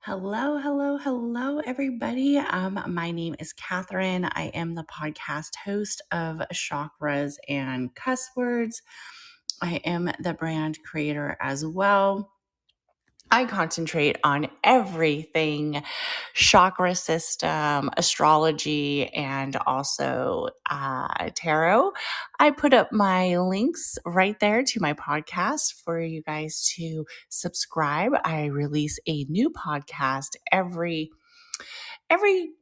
Hello, everybody. My name is Catherine. I am the podcast host of Chakras and Cusswords. I am the brand creator as well. I concentrate on everything chakra system, astrology, and also tarot. I put up my links right there to my podcast for you guys to subscribe. I release a new podcast every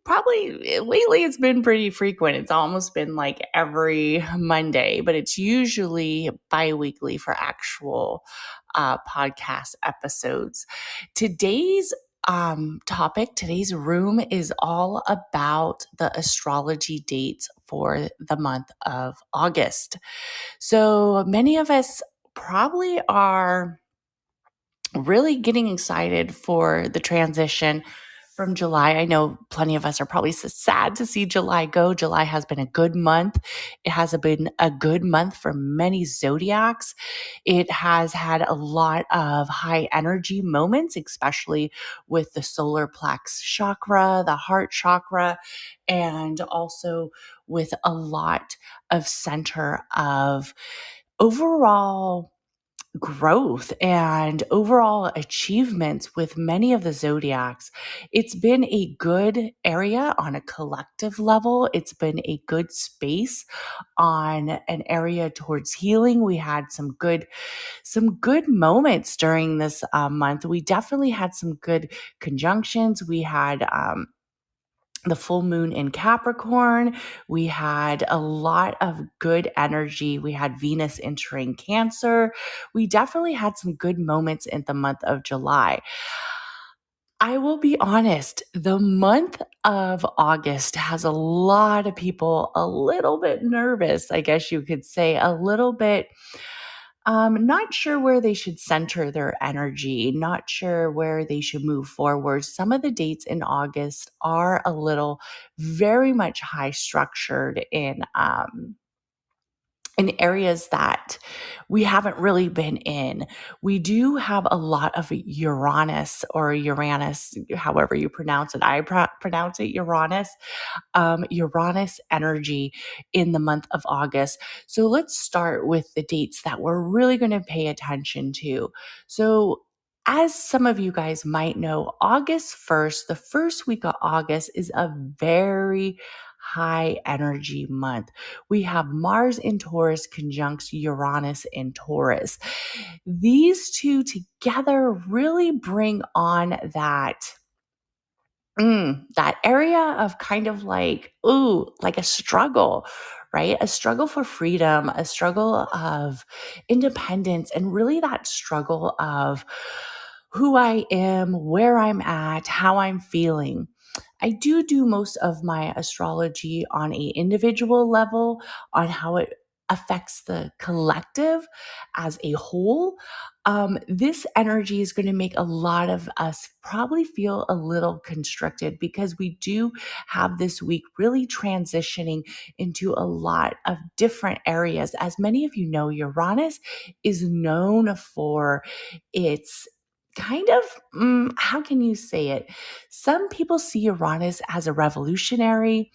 probably lately it's been pretty frequent. It's almost been like every Monday, but it's usually bi-weekly for actual podcast episodes. Today's today's room is all about the astrology dates for the month of August. So many of us probably are really getting excited for the transition from July. I know plenty of us are probably sad to see July go. July has been a good month. It has been a good month for many zodiacs. It has had a lot of high energy moments, especially with the Solar Plexus Chakra, the heart chakra, and also with a lot of center of overall growth and overall achievements with many of the zodiacs. It's been a good area on a collective level. It's been a good space on an area towards healing. We had some good moments during this month. We definitely had some good conjunctions. We had the full moon in Capricorn. We had a lot of good energy. We had Venus entering Cancer. We definitely had some good moments in the month of July. I will be honest, the month of August has a lot of people a little bit nervous, I guess you could say, a little bit not sure where they should center their energy, not sure where they should move forward. Some of the dates in August are a little very much high structured in areas that we haven't really been in. We do have a lot of Uranus or Uranus, however you pronounce it. I pronounce it Uranus. Uranus energy in the month of August. So let's start with the dates that we're really going to pay attention to. So as some of you guys might know, August 1st, the first week of August is a very high energy month. We have Mars in Taurus conjuncts Uranus in Taurus. These two together really bring on that area of kind of like, like a struggle, right? A struggle for freedom, a struggle of independence, and really that struggle of who I am, where I'm at, how I'm feeling. I do most of my astrology on a individual level, on how it affects the collective as a whole. This energy is going to make a lot of us probably feel a little constricted because we do have this week really transitioning into a lot of different areas. As many of you know, Uranus is known for its kind of, how can you say it? Some people see Uranus as a revolutionary,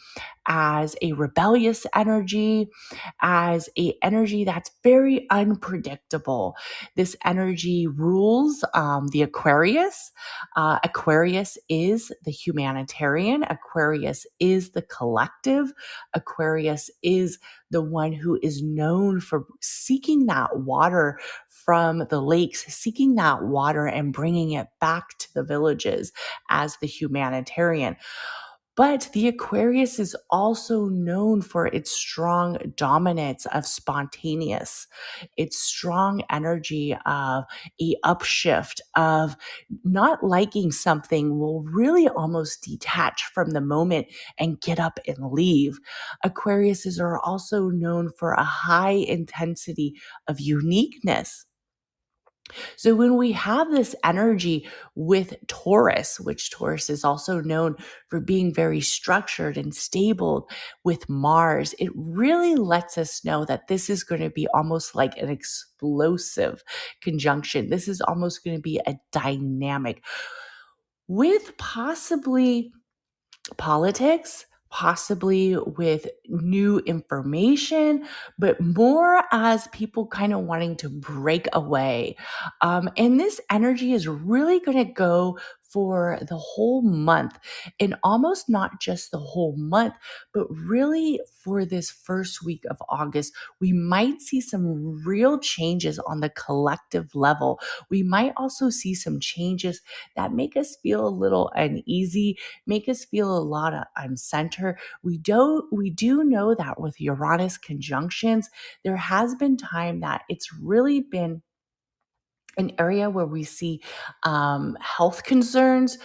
as a rebellious energy, as a energy that's very unpredictable. This energy rules the Aquarius. Aquarius is the humanitarian. Aquarius is the collective. Aquarius is the one who is known for seeking that water from the lakes, seeking that water and bringing it back to the villages as the humanitarian. But the Aquarius is also known for its strong dominance of spontaneous, its strong energy of a upshift, of not liking something will really almost detach from the moment and get up and leave. Aquariuses are also known for a high intensity of uniqueness. So when we have this energy with Taurus, which Taurus is also known for being very structured and stable with Mars, it really lets us know that this is going to be almost like an explosive conjunction. This is almost going to be a dynamic. with possibly politics, possibly with new information, but more as people kind of wanting to break away. And this energy is really going to go for the whole month, and almost not just the whole month, but really for this first week of August. We might see some real changes on the collective level. We might also see some changes that make us feel a little uneasy, make us feel a lot of uncenter. We do know that with Uranus conjunctions, there has been time that it's really been an area where we see health concerns.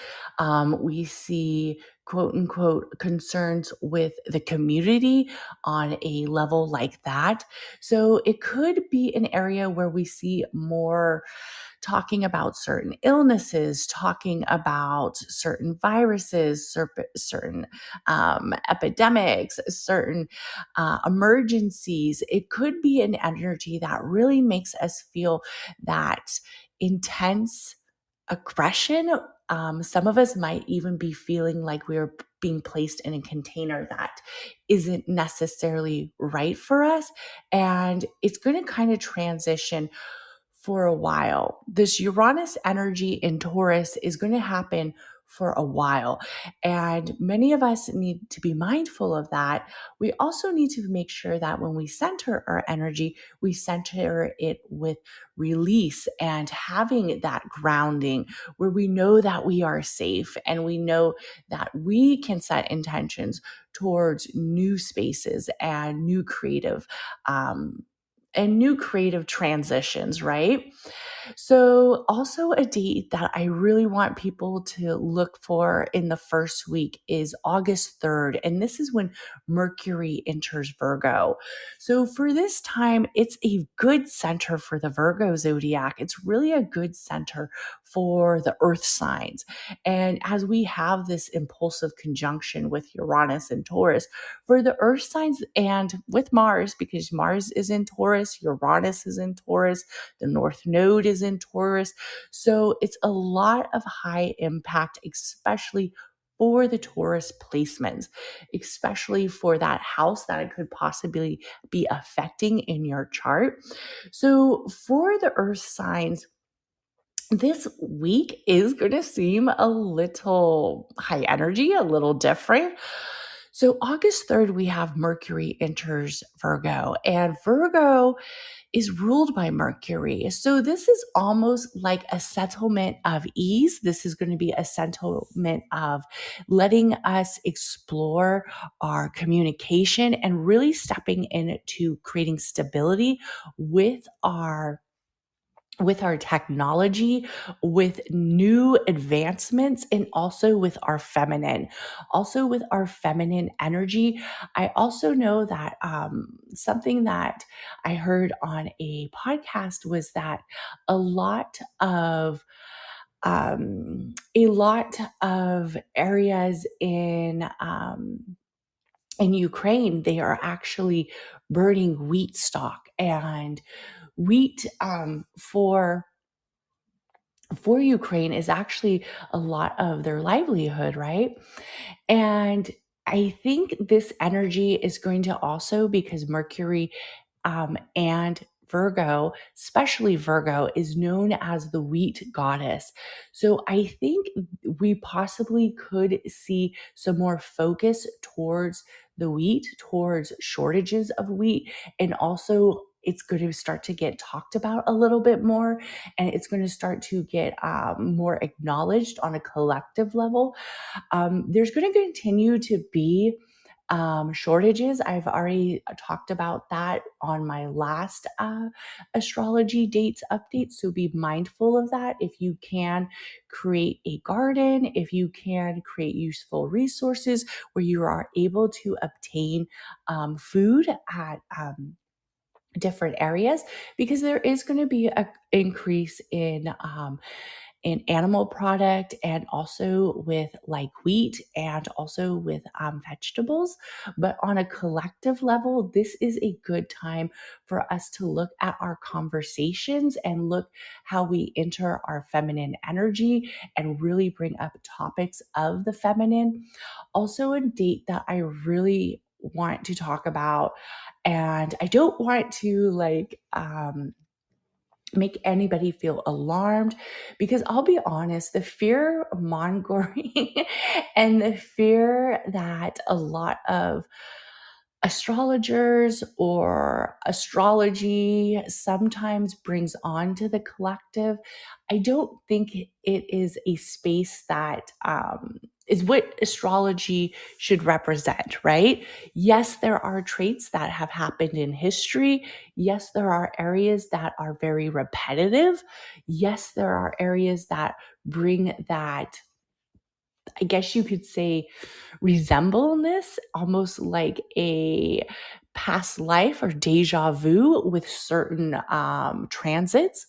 We see quote unquote concerns with the community on a level like that. So it could be an area where we see more talking about certain illnesses, talking about certain viruses, certain epidemics, certain emergencies. It could be an energy that really makes us feel that intense aggression. Some of us might even be feeling like we're being placed in a container that isn't necessarily right for us. And it's going to kind of transition for a while. This Uranus energy in Taurus is going to happen for a while. And many of us need to be mindful of that. We also need to make sure that when we center our energy, we center it with release and having that grounding where we know that we are safe and we know that we can set intentions towards new spaces and um, new creative transitions, right? So, also a date that I really want people to look for in the first week is August 3rd. And this is when Mercury enters Virgo. So, for this time, it's a good center for the Virgo zodiac. It's really a good center for the earth signs. And as we have this impulsive conjunction with Uranus and Taurus, for the earth signs and with Mars, because Mars is in Taurus, Uranus is in Taurus, the North Node is in Taurus. So it's a lot of high impact, especially for the Taurus placements, especially for that house that it could possibly be affecting in your chart. So for the earth signs, this week is going to seem a little high energy, a little different. So, August 3rd, we have Mercury enters Virgo, and Virgo is ruled by Mercury. So, this is almost like a settlement of ease. This is going to be a settlement of letting us explore our communication and really stepping into creating stability with our technology, with new advancements, and also with our feminine energy. I also know that something that I heard on a podcast was that a lot of areas in Ukraine, they are actually burning wheat stock, and wheat for Ukraine is actually a lot of their livelihood, right? And I think this energy is going to also, because Mercury and Virgo, especially Virgo, is known as the wheat goddess. So I think we possibly could see some more focus towards the wheat, towards shortages of wheat, and also it's going to start to get talked about a little bit more, and it's going to start to get more acknowledged on a collective level. There's going to continue to be shortages. I've already talked about that on my last astrology dates update. So be mindful of that. If you can create a garden, if you can create useful resources where you are able to obtain food at different areas, because there is going to be an increase an animal product and also with like wheat and also with vegetables. But on a collective level, this is a good time for us to look at our conversations and look how we enter our feminine energy and really bring up topics of the feminine. Also, a date that I really want to talk about, and I don't want to make anybody feel alarmed, because I'll be honest, the fear mongering and the fear that a lot of astrologers or astrology sometimes brings on to the collective, I don't think it is a space that is what astrology should represent, right? Yes, there are traits that have happened in history. Yes, there are areas that are very repetitive. Yes, there are areas that bring that, I guess you could say, resemblance, almost like a past life or deja vu with certain transits.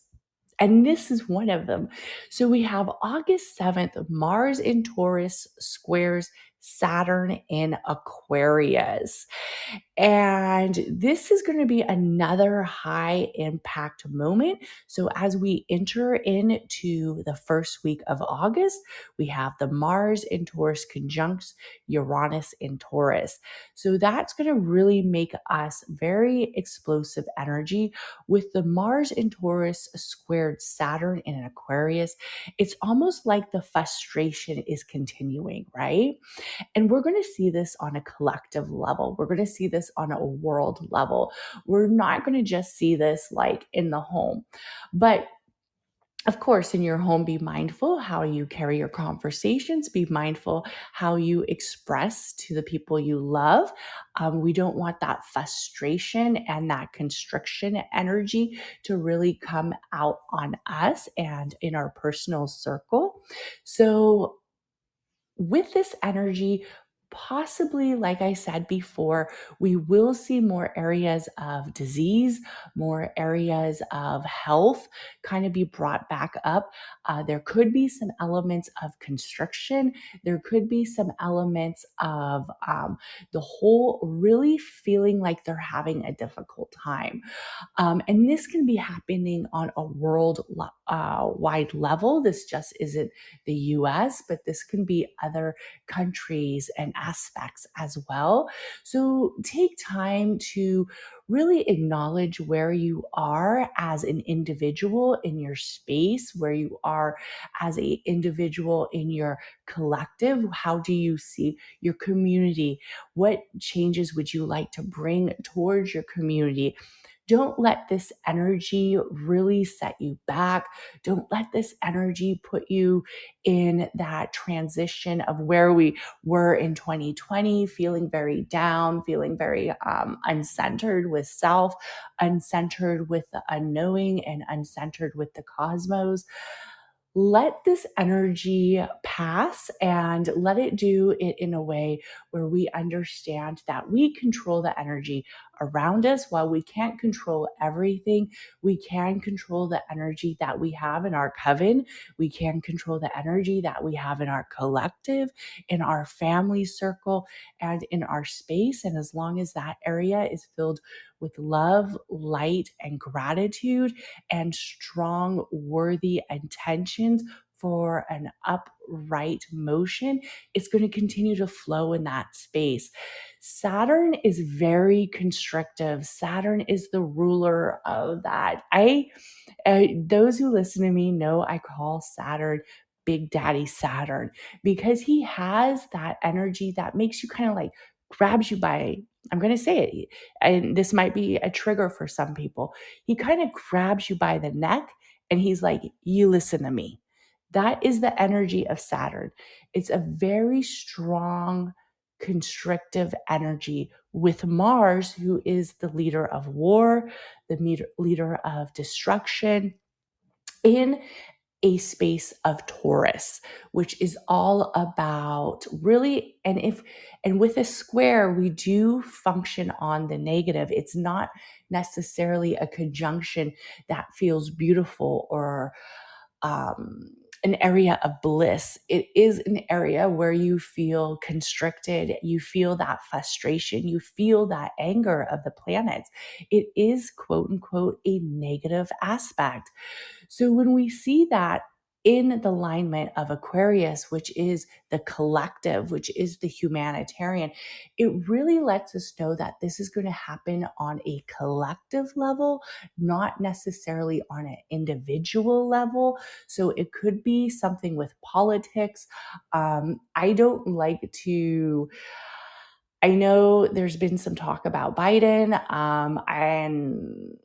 And this is one of them. So we have August 7th, Mars in Taurus squares Saturn in Aquarius. And this is going to be another high impact moment. So, as we enter into the first week of August, we have the Mars in Taurus conjuncts Uranus in Taurus. So, that's going to really make us very explosive energy with the Mars in Taurus squared Saturn in an Aquarius. It's almost like the frustration is continuing, right? And we're going to see this on a collective level. We're going to see this on a world level. We're not going to just see this like in the home. But of course, in your home, be mindful how you carry your conversations. Be mindful how you express to the people you love. We don't want that frustration and that constriction energy to really come out on us and in our personal circle. So, with this energy, possibly, like I said before, we will see more areas of disease, more areas of health kind of be brought back up. There could be some elements of constriction. There could be some elements of the whole really feeling like they're having a difficult time. And this can be happening on a world wide level. This just isn't the US, but this can be other countries and aspects as well. So take time to really acknowledge where you are as an individual in your space, where you are as an individual in your collective. How do you see your community? What changes would you like to bring towards your community? Don't let this energy really set you back. Don't let this energy put you in that transition of where we were in 2020, feeling very down, feeling very uncentered with self, uncentered with the unknowing, and uncentered with the cosmos. Let this energy pass and let it do it in a way where we understand that we control the energy around us. While we can't control everything, we can control the energy that we have in our coven. We can control the energy that we have in our collective, in our family circle, and in our space. And as long as that area is filled with love, light, and gratitude, and strong, worthy intentions for an upright motion, it's going to continue to flow in that space. Saturn is very constrictive. Saturn is the ruler of that. Those who listen to me know I call Saturn Big Daddy Saturn, because he has that energy that makes you kind of like grabs you by, I'm going to say it, and this might be a trigger for some people. He kind of grabs you by the neck and he's like, you listen to me. That is the energy of Saturn. It's a very strong, constrictive energy with Mars, who is the leader of war, the leader of destruction, in a space of Taurus, which is all about really, and with a square, we do function on the negative. It's not necessarily a conjunction that feels beautiful or an area of bliss. It is an area where you feel constricted, you feel that frustration, you feel that anger of the planets. It is, quote unquote, a negative aspect. So when we see that in the alignment of Aquarius, which is the collective, which is the humanitarian, it really lets us know that this is going to happen on a collective level, not necessarily on an individual level. So it could be something with politics. I don't like to. I know there's been some talk about Biden and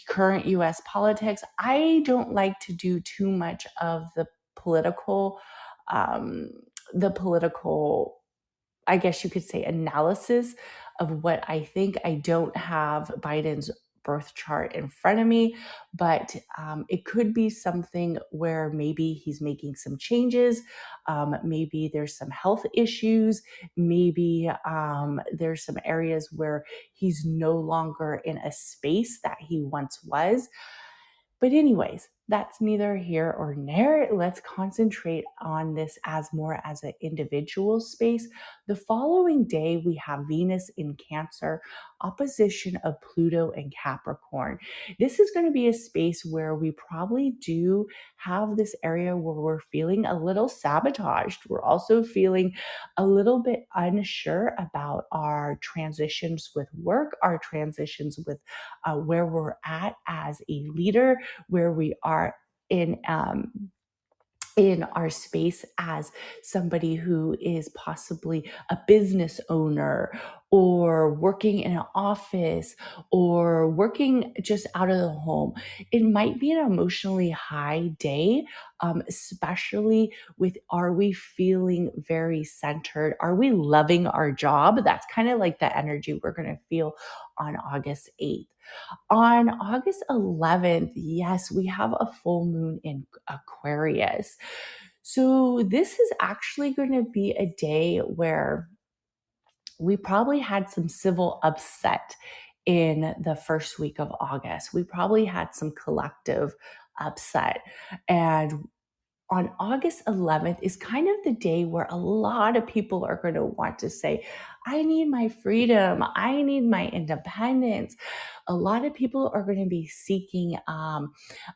current US politics. I don't like to do too much of um, the political, I guess you could say, analysis of what I think. I don't have Biden's birth chart in front of me, but it could be something where maybe he's making some changes. Maybe there's some health issues. Maybe there's some areas where he's no longer in a space that he once was. But anyways, that's neither here or there. Let's concentrate on this as more as an individual space. The following day, we have Venus in Cancer, opposition of Pluto and Capricorn. This is going to be a space where we probably do have this area where we're feeling a little sabotaged. We're also feeling a little bit unsure about our transitions with work, our transitions with where we're at as a leader, where we are in our space as somebody who is possibly a business owner or working in an office or working just out of the home. It might be an emotionally high day, especially with, are we feeling very centered? Are we loving our job? That's kind of like the energy we're going to feel on August 8th. On August 11th, yes, we have a full moon in Aquarius. So this is actually going to be a day where we probably had some civil upset in the first week of August. We probably had some collective upset. And on August 11th is kind of the day where a lot of people are going to want to say, I need my freedom. I need my independence. A lot of people are going to be seeking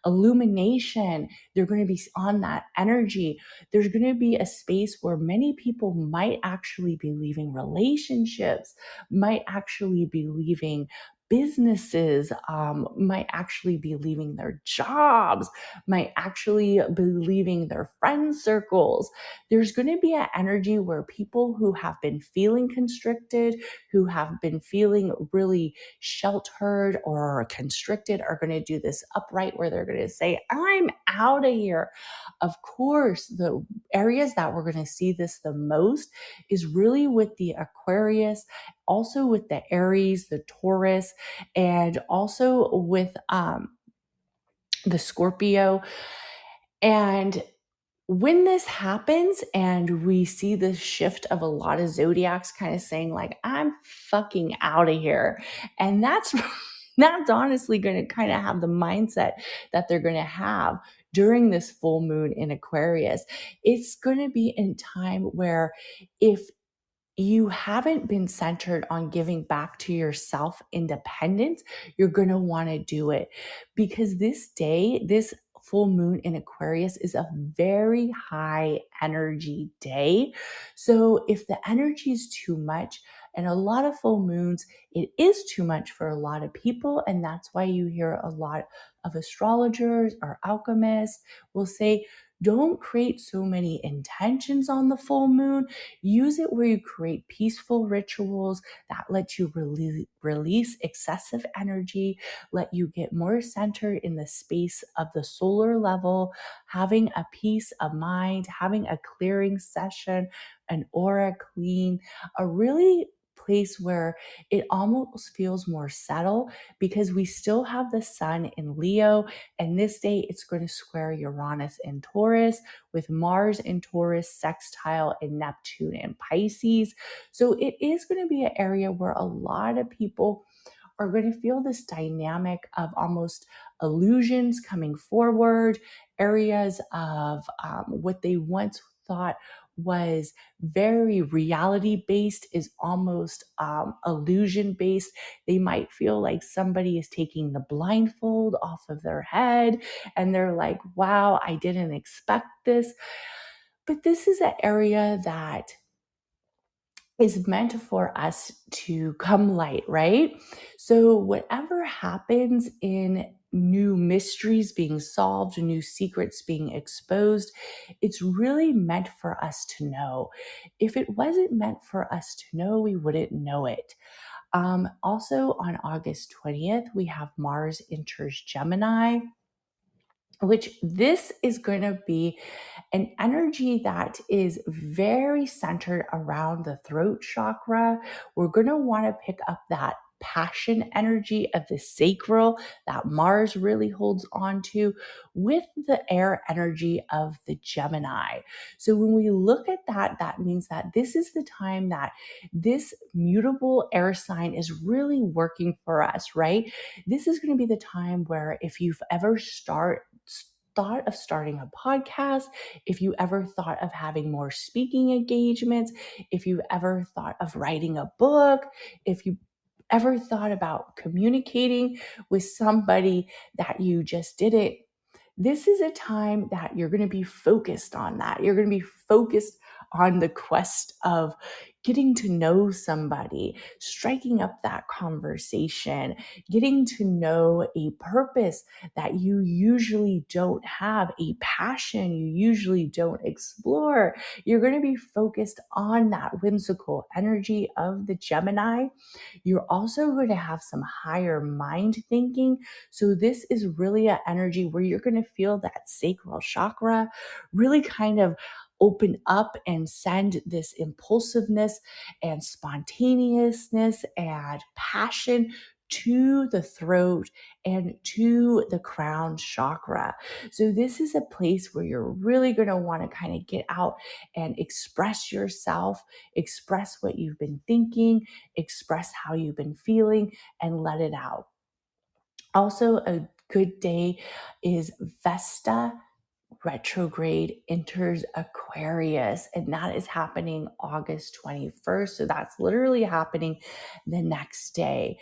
illumination. They're going to be on that energy. There's going to be a space where many people might actually be leaving relationships, might actually be leaving businesses, might actually be leaving their jobs, might actually be leaving their friend circles. There's going to be an energy where people who have been feeling constricted, who have been feeling really sheltered or constricted, are going to do this upright where they're going to say, I'm out of here. Of course, the areas that we're going to see this the most is really with the Aquarius, also with the Aries, the Taurus, and also with the Scorpio. And when this happens and we see this shift of a lot of zodiacs kind of saying like, I'm fucking out of here. And that's honestly going to kind of have the mindset that they're going to have during this full moon in Aquarius. It's going to be in time where if you haven't been centered on giving back to yourself independence, you're going to want to do it, because this day, this full moon in Aquarius is a very high energy day. So if the energy is too much, and a lot of full moons, it is too much for a lot of people. And that's why you hear a lot of astrologers or alchemists will say, don't create so many intentions on the full moon. Use it where you create peaceful rituals that let you release excessive energy, let you get more centered in the space of the solar level, having a peace of mind, having a clearing session, an aura clean, a really place where it almost feels more settled, because we still have the sun in Leo, and this day it's going to square Uranus in Taurus, with Mars in Taurus, sextile in Neptune and Pisces. So it is going to be an area where a lot of people are going to feel this dynamic of almost illusions coming forward, areas of what they once thought was very reality based is almost illusion based. They might feel like somebody is taking the blindfold off of their head and they're like, wow, I didn't expect this. But this is an area that is meant for us to come light, right? So, whatever happens in new mysteries being solved, new secrets being exposed, it's really meant for us to know. If it wasn't meant for us to know, we wouldn't know it. Also, on August 20th, we have Mars enters Gemini, which this is going to be an energy that is very centered around the throat chakra. We're going to want to pick up that passion energy of the sacral that Mars really holds on to with the air energy of the Gemini. So when we look at that, that means that this is the time that this mutable air sign is really working for us, right? This is going to be the time where if you've ever thought of starting a podcast, if you ever thought of having more speaking engagements, if you've ever thought of writing a book, if you ever thought about communicating with somebody that you just didn't, this is a time that you're going to be focused on that. You're going to be focused on the quest of getting to know somebody, striking up that conversation, getting to know a purpose that you usually don't have, a passion you usually don't explore. You're going to be focused on that whimsical energy of the Gemini. You're also going to have some higher mind thinking. So this is really an energy where you're going to feel that sacral chakra really kind of open up and send this impulsiveness and spontaneousness and passion to the throat and to the crown chakra. So this is a place where you're really going to want to kind of get out and express yourself, express what you've been thinking, express how you've been feeling, and let it out. Also, a good day is Vesta retrograde enters Aquarius, and that is happening August 21st. So that's literally happening the next day.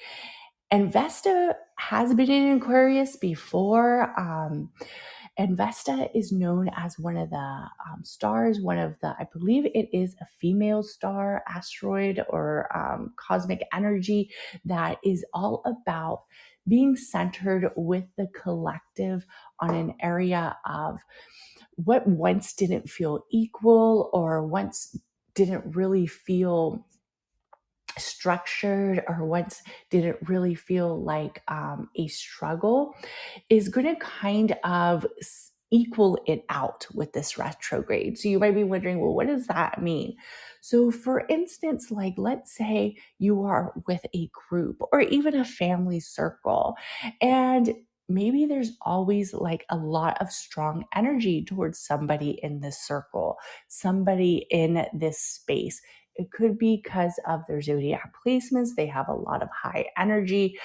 And Vesta has been in Aquarius before. And Vesta is known as one of the stars, one of the, I believe it is a female star, asteroid, or cosmic energy that is all about being centered with the collective on an area of what once didn't feel equal or once didn't really feel structured or once didn't really feel like a struggle is going to kind of equal it out with this retrograde. So you might be wondering, well, what does that mean? So for instance, like let's say you are with a group or even a family circle, and maybe there's always like a lot of strong energy towards somebody in this circle, somebody in this space. It could be because of their zodiac placements. They have a lot of high energy.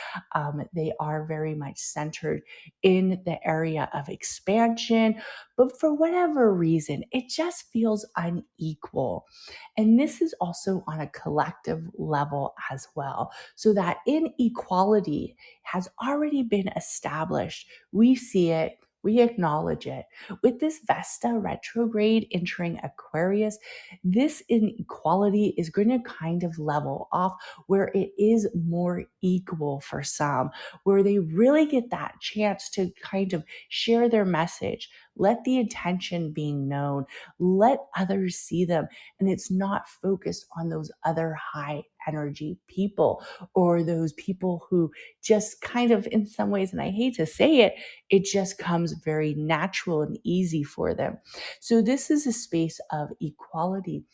They are very much centered in the area of expansion. But for whatever reason, it just feels unequal. And this is also on a collective level as well. So that inequality has already been established. We see it. We acknowledge it. With this Vesta retrograde entering Aquarius, this inequality is going to kind of level off where it is more equal for some, where they really get that chance to kind of share their message, let the intention being known, let others see them. And it's not focused on those other high energy people or those people who just kind of, in some ways, and I hate to say it, it just comes very natural and easy for them. So this is a space of equality.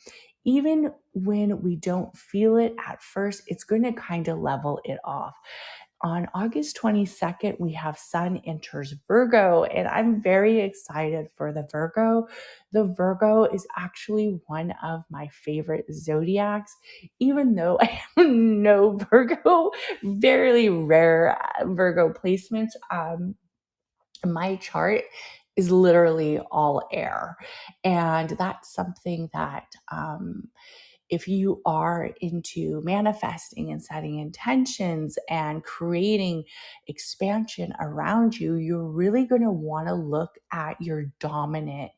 Even when we don't feel it at first, it's going to kind of level it off. On August 22nd, we have Sun enters Virgo, and I'm very excited for the Virgo. The Virgo is actually one of my favorite zodiacs, even though I have no Virgo, very rare Virgo placements. My chart is literally all air. And that's something that, if you are into manifesting and setting intentions and creating expansion around you, you're really going to want to look at your dominant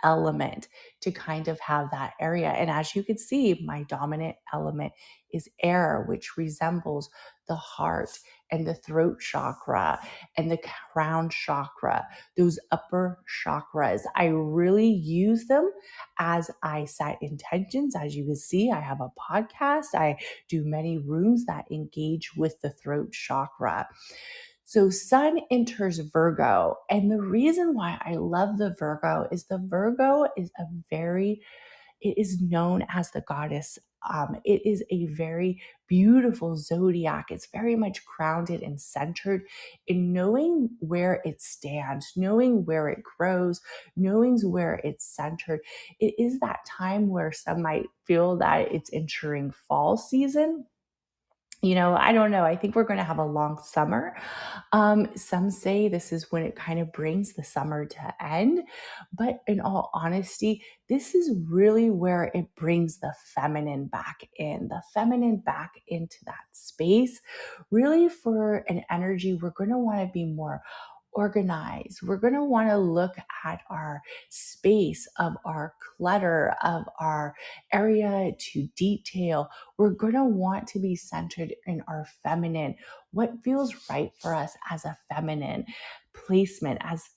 element to kind of have that area. And as you can see, my dominant element is air, which resembles the heart and the throat chakra and the crown chakra, those upper chakras. I really use them as I set intentions. As you can see, I have a podcast. I do many rooms that engage with the throat chakra. So Sun enters Virgo. And the reason why I love the Virgo is it is known as the goddess. It is a very beautiful zodiac. It's very much grounded and centered in knowing where it stands, knowing where it grows, knowing where it's centered. It is that time where some might feel that it's entering fall season. I don't know. I think we're going to have a long summer. Some say this is when it kind of brings the summer to end. But in all honesty, this is really where it brings the feminine back into that space. Really, for an energy, we're going to want to be more organized. We're going to want to look at our space, of our clutter, of our area to detail. We're going to want to be centered in our feminine, what feels right for us as a feminine placement, as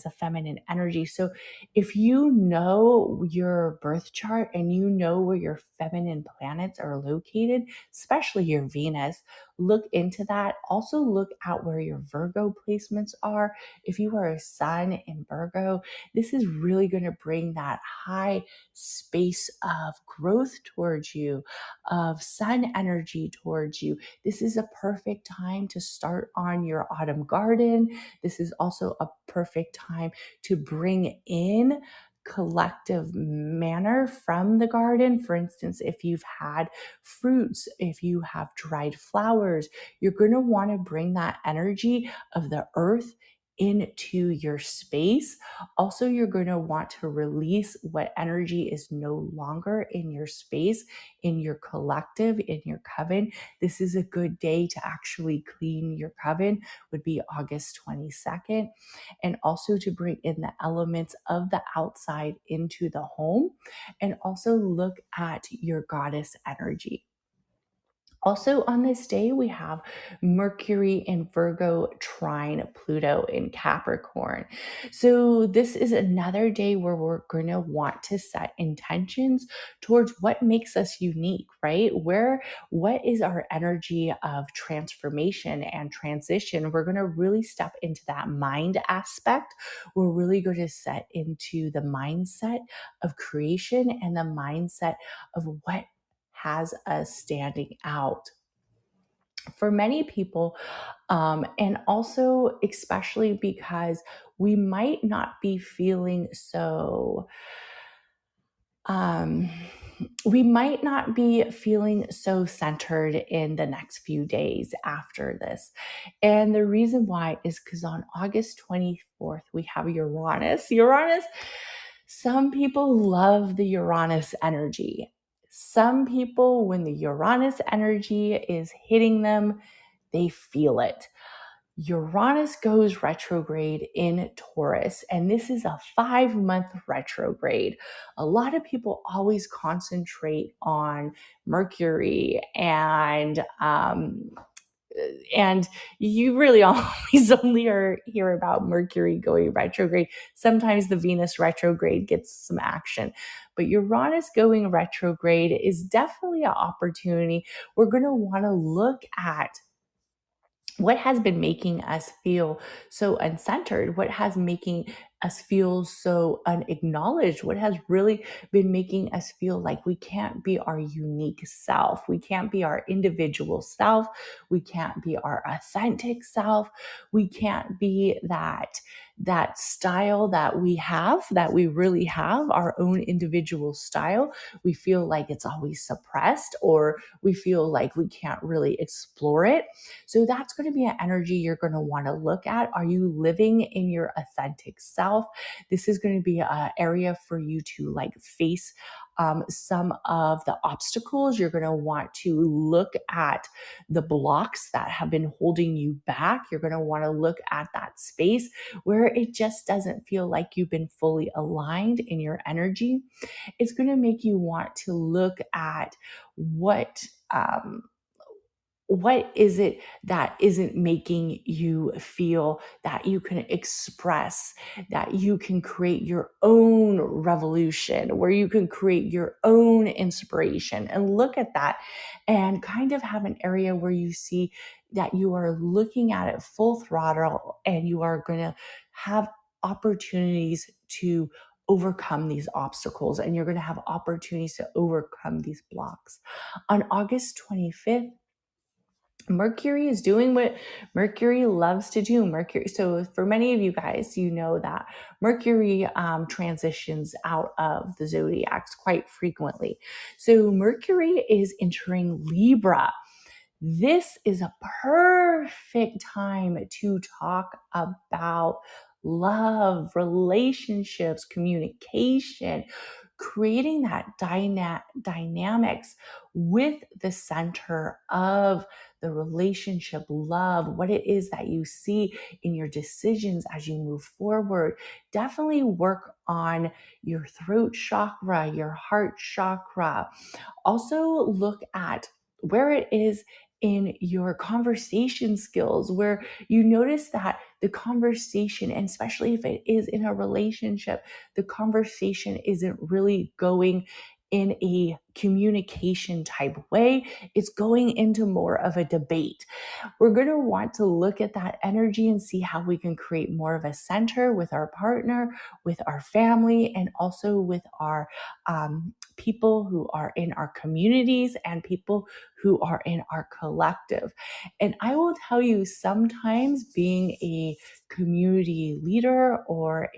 a feminine energy. So if you know your birth chart and you know where your feminine planets are located, especially your Venus, look into that. Also look at where your Virgo placements are. If you are a sun in Virgo, this is really going to bring that high space of growth towards you, of sun energy towards you. This is a perfect time to start on your autumn garden. This is also a perfect time to bring in collective manner from the garden. For instance, if you've had fruits, if you have dried flowers, you're going to want to bring that energy of the earth into your space. Also, you're going to want to release what energy is no longer in your space, in your collective, in your coven. This is a good day to actually clean your coven, would be August 22nd. And also to bring in the elements of the outside into the home. And also look at your goddess energy. Also on this day, we have Mercury in Virgo trine Pluto in Capricorn. So this is another day where we're going to want to set intentions towards what makes us unique, right? What is our energy of transformation and transition? We're going to really step into that mind aspect. We're really going to set into the mindset of creation and the mindset of what has us standing out for many people. And also, especially because we might not be feeling so, centered in the next few days after this. And the reason why is because on August 24th, we have Uranus. Some people love the Uranus energy. Some people, when the Uranus energy is hitting them, they feel it. Uranus goes retrograde in Taurus, and this is a 5-month retrograde. A lot of people always concentrate on Mercury and you really always only hear about Mercury going retrograde. Sometimes the Venus retrograde gets some action, but Uranus going retrograde is definitely an opportunity. We're going to want to look at what has been making us feel so uncentered, what has making us feel so unacknowledged, what has really been making us feel like we can't be our unique self, we can't be our individual self, we can't be our authentic self, we can't be that that style that we really have, our own individual style, we feel like it's always suppressed, or we feel like we can't really explore it. So that's going to be an energy you're going to want to look at. Are you living in your authentic self? This is going to be an area for you to like face some of the obstacles. You're going to want to look at the blocks that have been holding you back. You're going to want to look at that space where it just doesn't feel like you've been fully aligned in your energy. It's going to make you want to look at what is it that isn't making you feel that you can express, that you can create your own revolution, where you can create your own inspiration, and look at that and kind of have an area where you see that you are looking at it full throttle, and you are going to have opportunities to overcome these obstacles, and you're going to have opportunities to overcome these blocks. On August 25th, Mercury is doing what Mercury loves to do. Mercury. So for many of you guys, you know that Mercury transitions out of the zodiacs quite frequently. So Mercury is entering Libra. This is a perfect time to talk about love, relationships, communication, creating that dynamics with the center of the relationship, love, what it is that you see in your decisions as you move forward. Definitely work on your throat chakra, your heart chakra. Also look at where it is in your conversation skills, where you notice that the conversation, and especially if it is in a relationship, the conversation isn't really going in a communication type way. It's going into more of a debate. We're going to want to look at that energy and see how we can create more of a center with our partner, with our family, and also with our people who are in our communities and people who are in our collective. And I will tell you, sometimes being a community leader or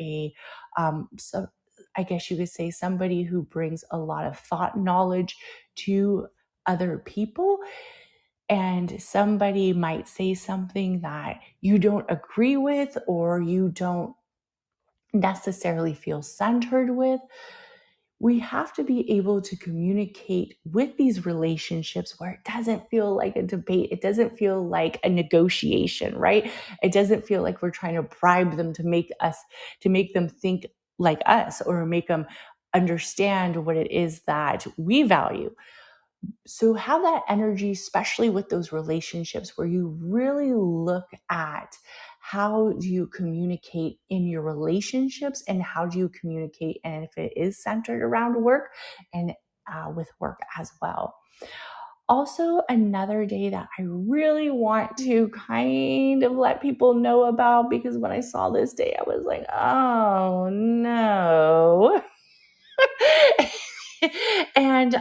I guess you could say somebody who brings a lot of thought knowledge to other people, and somebody might say something that you don't agree with or you don't necessarily feel centered with, we have to be able to communicate with these relationships where it doesn't feel like a debate. It doesn't feel like a negotiation, right? It doesn't feel like we're trying to bribe them to make them think like us, or make them understand what it is that we value. So have that energy, especially with those relationships, where you really look at how do you communicate in your relationships, and how do you communicate, and if it is centered around work, and with work as well. Also, another day that I really want to kind of let people know about, because when I saw this day, I was like, oh no. And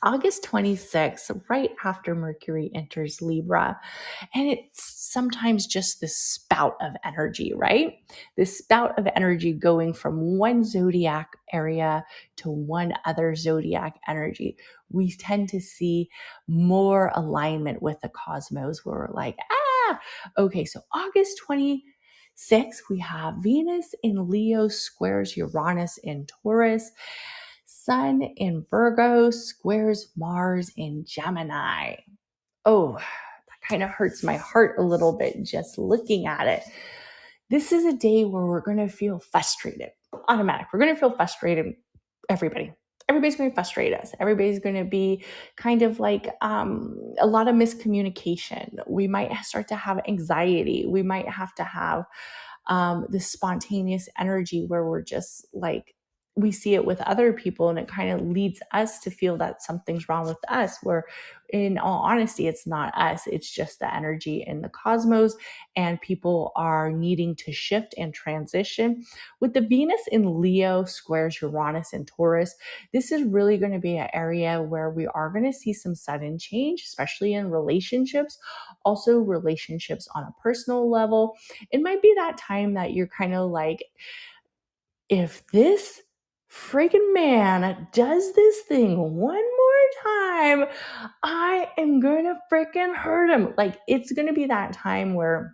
August 26th, right after Mercury enters Libra. And it's sometimes just this spout of energy, right? This spout of energy going from one zodiac area to one other zodiac energy. We tend to see more alignment with the cosmos, where we're like, okay, so August 26th, we have Venus in Leo squares Uranus in Taurus. Sun in Virgo squares Mars in Gemini. Oh, that kind of hurts my heart a little bit just looking at it. This is a day where we're going to feel frustrated. Automatic. We're going to feel frustrated. Everybody's going to frustrate us. Everybody's going to be kind of like a lot of miscommunication. We might start to have anxiety. We might have to have this spontaneous energy where we're just like we see it with other people, and it kind of leads us to feel that something's wrong with us, where in all honesty, it's not us. It's just the energy in the cosmos, and people are needing to shift and transition. With the Venus in Leo squares Uranus and Taurus, this is really going to be an area where we are going to see some sudden change, especially in relationships, also relationships on a personal level. It might be that time that you're kind of like, if this freaking man does this thing one more time, I am gonna freaking hurt him. Like, it's gonna be that time where,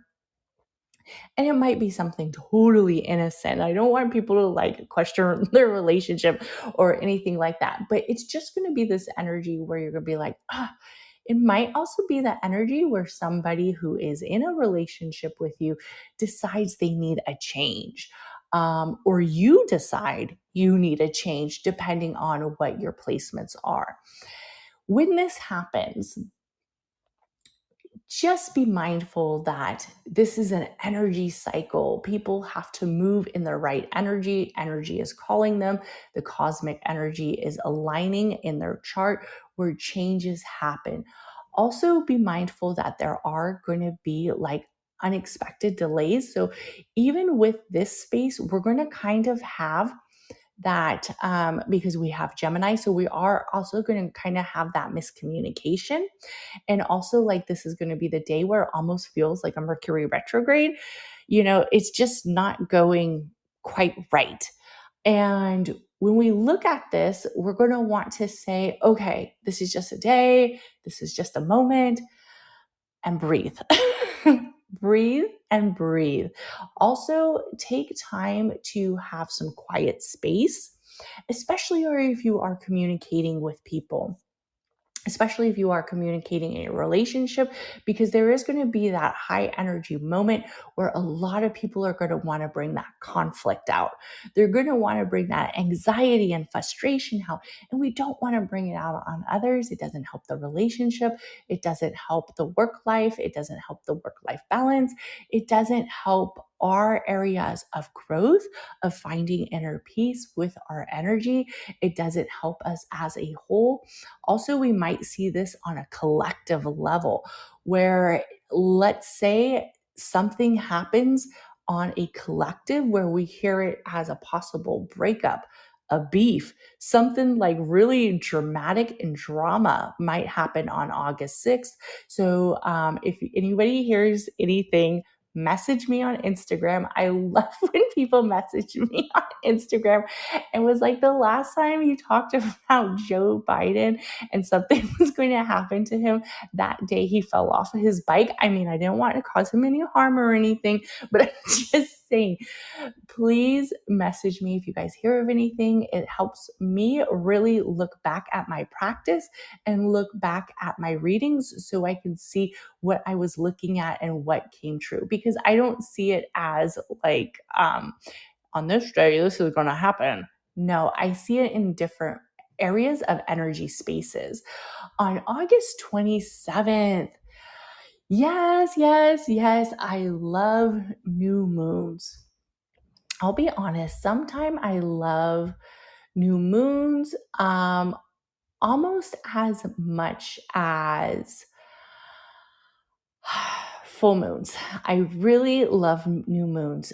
and it might be something totally innocent. I don't want people to like question their relationship or anything like that, but it's just gonna be this energy where you're gonna be like, it might also be the energy where somebody who is in a relationship with you decides they need a change. Or you decide you need a change depending on what your placements are. When this happens, just be mindful that this is an energy cycle. People have to move in the right energy. Energy is calling them. The cosmic energy is aligning in their chart where changes happen. Also, be mindful that there are going to be like unexpected delays. So, even with this space, we're going to kind of have that because we have Gemini. So, we are also going to kind of have that miscommunication. And also, like, this is going to be the day where it almost feels like a Mercury retrograde. It's just not going quite right. And when we look at this, we're going to want to say, okay, this is just a day, this is just a moment, and breathe. Breathe and breathe. Also, take time to have some quiet space, especially if you are communicating with people. Especially if you are communicating in a relationship, because there is going to be that high energy moment where a lot of people are going to want to bring that conflict out. They're going to want to bring that anxiety and frustration out, and we don't want to bring it out on others. It doesn't help the relationship. It doesn't help the work life. It doesn't help the work-life balance. It doesn't help our areas of growth, of finding inner peace with our energy. It doesn't help us as a whole. Also, we might see this on a collective level where, let's say, something happens on a collective where we hear it as a possible breakup, a beef, something like really dramatic and drama might happen on August 6th. So if anybody hears anything, message me on Instagram. I love when people message me on Instagram and was like, the last time you talked about Joe Biden and something was going to happen to him that day he fell off of his bike. I mean, I didn't want to cause him any harm or anything, but I'm just saying, please message me if you guys hear of anything. It helps me really look back at my practice and look back at my readings so I can see what I was looking at and what came true, because I don't see it as like, on this day, this is going to happen. No, I see it in different areas of energy spaces. On August 27th, yes, I love new moons. I'll be honest, sometimes I love new moons almost as much as full moons. I really love new moons.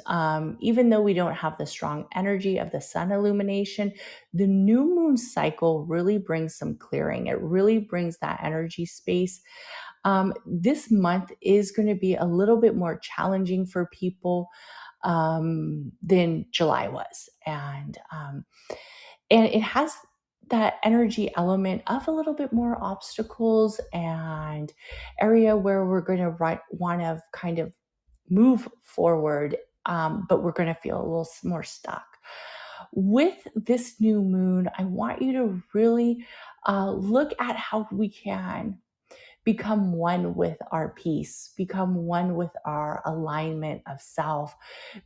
Even though we don't have the strong energy of the sun illumination, the new moon cycle really brings some clearing. It really brings that energy space. This month is going to be a little bit more challenging for people than July was. And it has that energy element of a little bit more obstacles and area where we're going to want to kind of move forward, but we're going to feel a little more stuck. With this new moon, I want you to really look at how we can become one with our peace, become one with our alignment of self,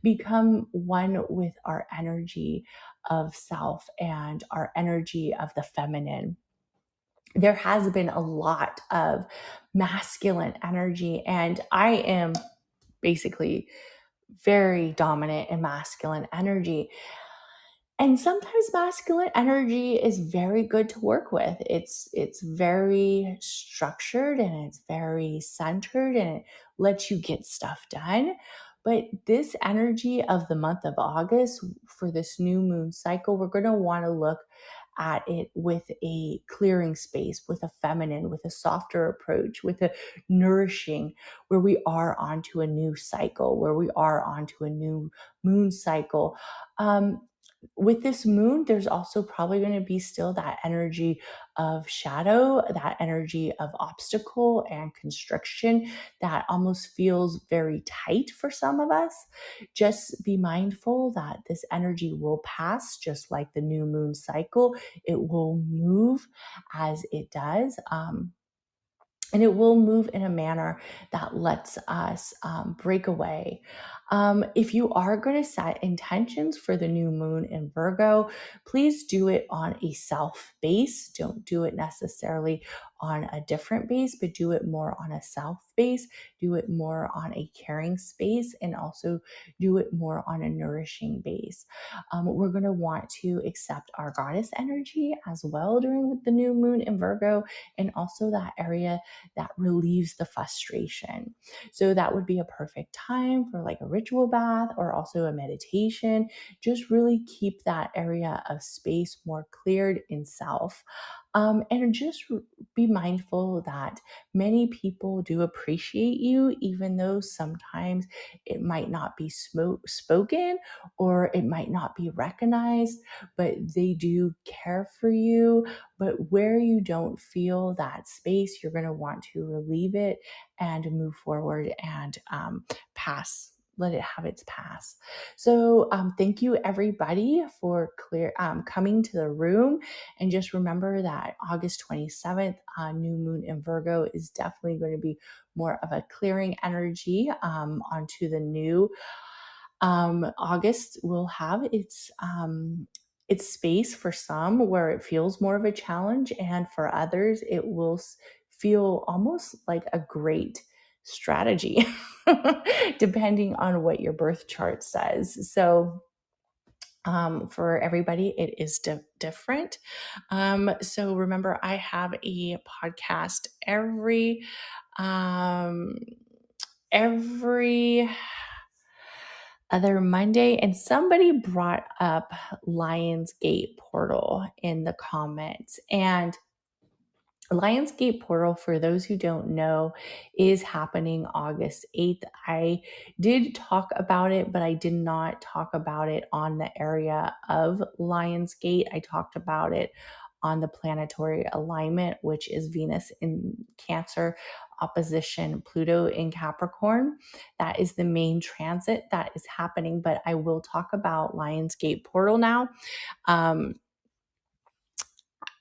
become one with our energy of self and our energy of the feminine. There has been a lot of masculine energy, and I am basically very dominant in masculine energy. And sometimes masculine energy is very good to work with. It's very structured and it's very centered and it lets you get stuff done. But this energy of the month of August for this new moon cycle, we're going to want to look at it with a clearing space, with a feminine, with a softer approach, with a nourishing, where we are onto a new cycle, where we are onto a new moon cycle. With this moon, there's also probably going to be still that energy of shadow, that energy of obstacle and constriction that almost feels very tight for some of us. Just be mindful that this energy will pass, just like the new moon cycle. It will move as it does. And it will move in a manner that lets us break away. If you are going to set intentions for the new moon in Virgo, please do it on a self base. Don't do it necessarily on a different base, but do it more on a self base. Do it more on a caring space, and also do it more on a nourishing base. We're going to want to accept our goddess energy as well during the new moon in Virgo, and also that area that relieves the frustration. So that would be a perfect time for like a ritual bath or also a meditation. Just really keep that area of space more cleared in self. And just be mindful that many people do appreciate you, even though sometimes it might not be spoken or it might not be recognized, but they do care for you. But where you don't feel that space, you're going to want to relieve it and move forward and pass. Let it have its pass. So thank you everybody for coming to the room. And just remember that August 27th, new moon in Virgo is definitely going to be more of a clearing energy onto the new. August will have its space for some where it feels more of a challenge, and for others it will feel almost like a great strategy, depending on what your birth chart says. So for everybody, it is different. So remember, I have a podcast um, every other Monday, and somebody brought up Lionsgate Portal in the comments. And Lionsgate Portal, for those who don't know, is happening August 8th. I did talk about it, but I did not talk about it on the area of Lionsgate. I talked about it on the planetary alignment, which is Venus in Cancer, opposition Pluto in Capricorn. That is the main transit that is happening, but I will talk about Lionsgate Portal now.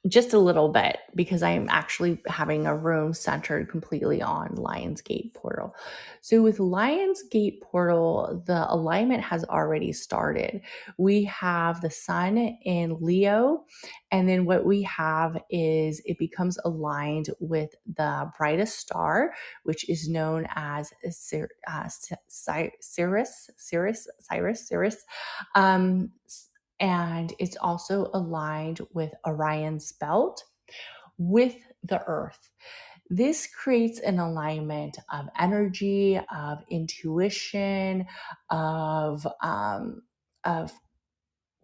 Just a little bit, because I'm actually having a room centered completely on Lionsgate Portal. So with Lionsgate Portal, the alignment has already started. We have the sun in Leo, and then what we have is it becomes aligned with the brightest star, which is known as Sirius. And it's also aligned with Orion's belt with the earth. This creates an alignment of energy, of intuition, of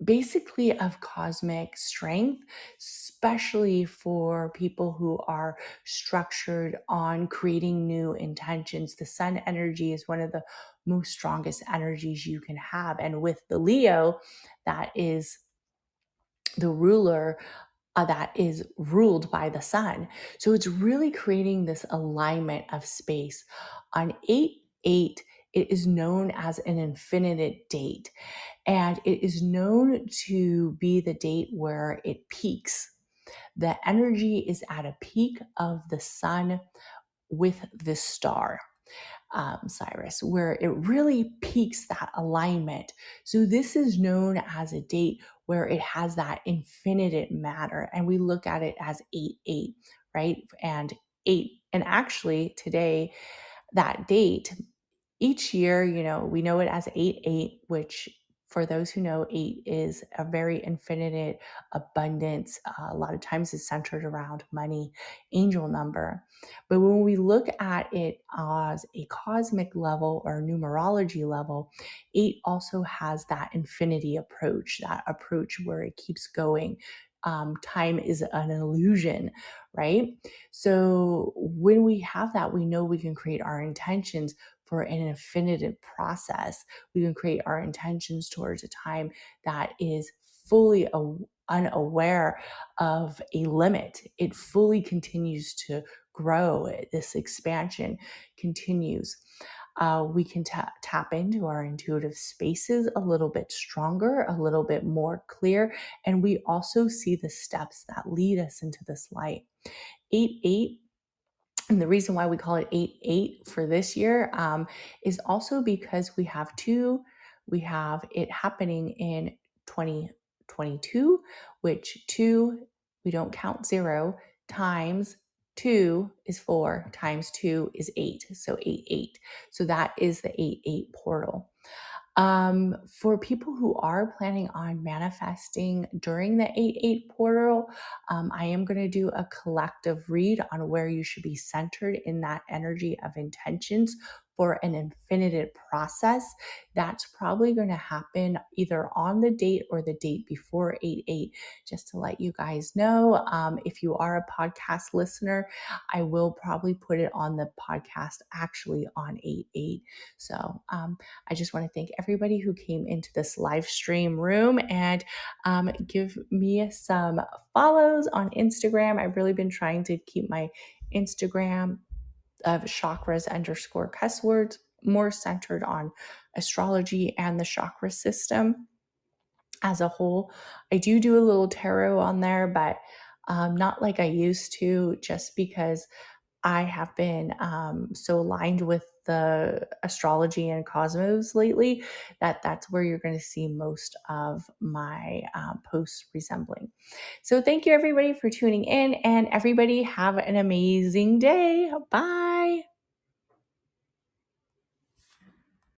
basically of cosmic strength, especially for people who are structured on creating new intentions. The sun energy is one of the most strongest energies you can have. And with the Leo, that is the ruler that is ruled by the sun. So it's really creating this alignment of space. On 8/8, it is known as an infinite date, and it is known to be the date where it peaks. The energy is at a peak of the sun with this star. Cyrus, where it really peaks that alignment. So this is known as a date where it has that infinite matter, and we look at it as 8/8, right? And 8, and actually today, that date, each year, we know it as 8/8, which For those who know, 8 is a very infinite abundance. A lot of times it's centered around money, angel number. But when we look at it as a cosmic level or numerology level, 8 also has that infinity approach, that approach where it keeps going. Time is an illusion, right? So when we have that, we know we can create our intentions for an infinitive process. We can create our intentions towards a time that is fully unaware of a limit. It fully continues to grow. This expansion continues. We can tap into our intuitive spaces a little bit stronger, a little bit more clear, and we also see the steps that lead us into this light. 8-8, and the reason why we call it 8-8 for this year is also because we have it happening in 2022, which 2, we don't count 0, times 2 is 4, times 2 is 8, so 8-8. So that is the 8-8 portal. For people who are planning on manifesting during the 8-8 portal, I am going to do a collective read on where you should be centered in that energy of intentions for an infinitive process. That's probably going to happen either on the date or the date before 8-8, just to let you guys know. If you are a podcast listener, I will probably put it on the podcast actually on 8-8. So I just want to thank everybody who came into this live stream room and give me some follows on Instagram. I've really been trying to keep my Instagram of chakras_cusswords more centered on astrology and the chakra system as a whole. I do a little tarot on there, but not like I used to, just because I have been so aligned with the astrology and cosmos lately that's where you're going to see most of my posts resembling. So thank you everybody for tuning in, and everybody have an amazing day. Bye.